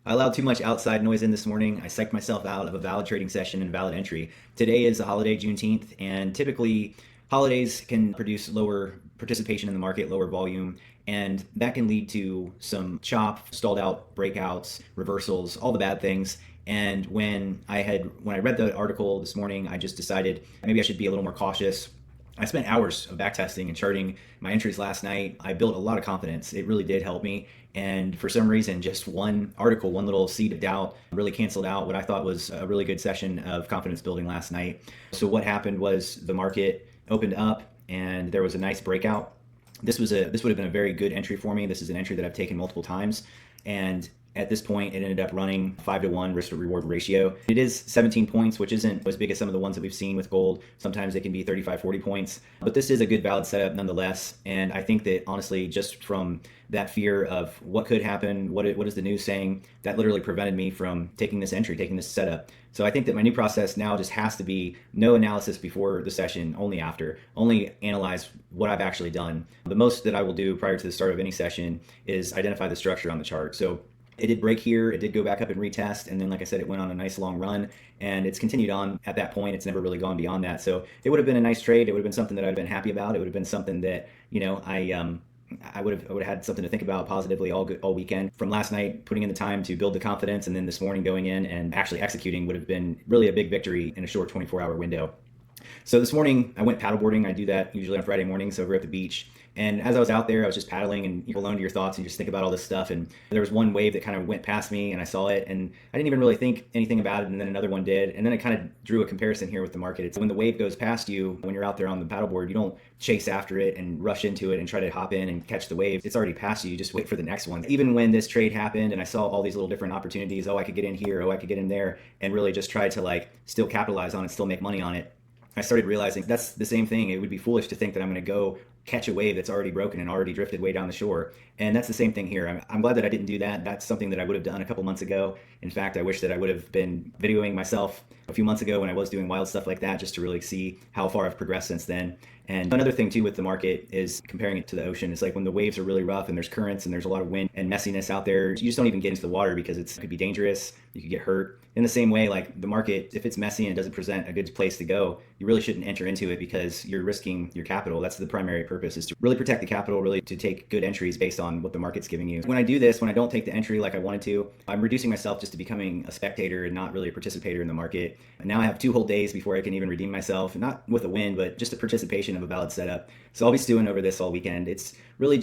I allowed too much outside noise in this morning. I psyched myself out of a valid trading session and valid entry. Today is the holiday, Juneteenth, and typically holidays can produce lower participation in the market, lower volume, and that can lead to some chop, stalled out breakouts, reversals, all the bad things. And when I read the article this morning, I just decided maybe I should be a little more cautious. I spent hours of backtesting and charting my entries last night. I built a lot of confidence. It really did help me. And for some reason, just one article, one little seed of doubt really canceled out what I thought was a really good session of confidence building last night. So what happened was the market opened up and there was a nice breakout. This would have been a very good entry for me. This is an entry that I've taken multiple times. And at this point, it ended up running 5-to-1 risk to reward ratio. It is 17 points, which isn't as big as some of the ones that we've seen with gold. Sometimes it can be 35, 40 points, but this is a good valid setup nonetheless. And I think that honestly, just from that fear of what could happen, what is the news saying, that literally prevented me from taking this entry, taking this setup. So I think that my new process now just has to be no analysis before the session, only after. Only analyze what I've actually done. The most that I will do prior to the start of any session is identify the structure on the chart. So it did break here, it did go back up and retest, and then like I said, it went on a nice long run, and it's continued on at that point. It's never really gone beyond that. So it would have been a nice trade. It would have been something that I'd been happy about. It would have been something that, I would have had something to think about positively all weekend. From last night, putting in the time to build the confidence, and then this morning going in and actually executing would have been really a big victory in a short 24-hour window. So this morning I went paddleboarding. I do that usually on Friday mornings over at the beach. And as I was out there, I was just paddling and you're alone to your thoughts and you just think about all this stuff. And there was one wave that kind of went past me and I saw it and I didn't even really think anything about it. And then another one did. And then I kind of drew a comparison here with the market. It's when the wave goes past you, when you're out there on the paddleboard, you don't chase after it and rush into it and try to hop in and catch the wave. It's already past you. You just wait for the next one. Even when this trade happened and I saw all these little different opportunities, oh, I could get in here, oh, I could get in there, and really just try to still capitalize on it, still make money on it. I started realizing that's the same thing. It would be foolish to think that I'm going to go catch a wave that's already broken and already drifted way down the shore. And that's the same thing here. I'm glad that I didn't do that. That's something that I would have done a couple months ago. In fact, I wish that I would have been videoing myself a few months ago when I was doing wild stuff like that, just to really see how far I've progressed since then. And another thing too with the market is comparing it to the ocean. It's like when the waves are really rough and there's currents and there's a lot of wind and messiness out there, you just don't even get into the water because it could be dangerous. You could get hurt. In the same way, like the market, if it's messy and it doesn't present a good place to go, you really shouldn't enter into it because you're risking your capital. That's the primary purpose, is to really protect the capital, really to take good entries based on what the market's giving you. When I do this, when I don't take the entry like I wanted to, I'm reducing myself just to becoming a spectator and not really a participator in the market. And now I have 2 whole days before I can even redeem myself, not with a win, but just a participation of a valid setup. So I'll be stewing over this all weekend. It's really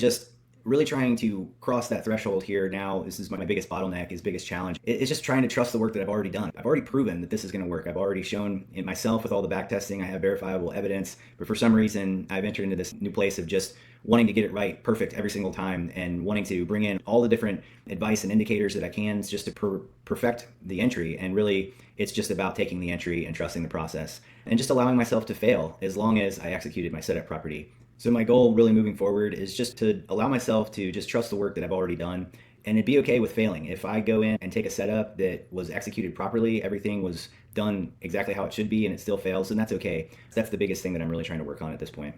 trying to cross that threshold here now. This is my biggest bottleneck, his biggest challenge. It's just trying to trust the work that I've already done. I've already proven that this is going to work. I've already shown it myself with all the back testing. I have verifiable evidence, but for some reason I've entered into this new place of just wanting to get it right, perfect every single time, and wanting to bring in all the different advice and indicators that I can just to perfect the entry. And really, it's just about taking the entry and trusting the process and just allowing myself to fail as long as I executed my setup property. So my goal really moving forward is just to allow myself to just trust the work that I've already done and be okay with failing. If I go in and take a setup that was executed properly, everything was done exactly how it should be, and it still fails, then that's okay. That's the biggest thing that I'm really trying to work on at this point.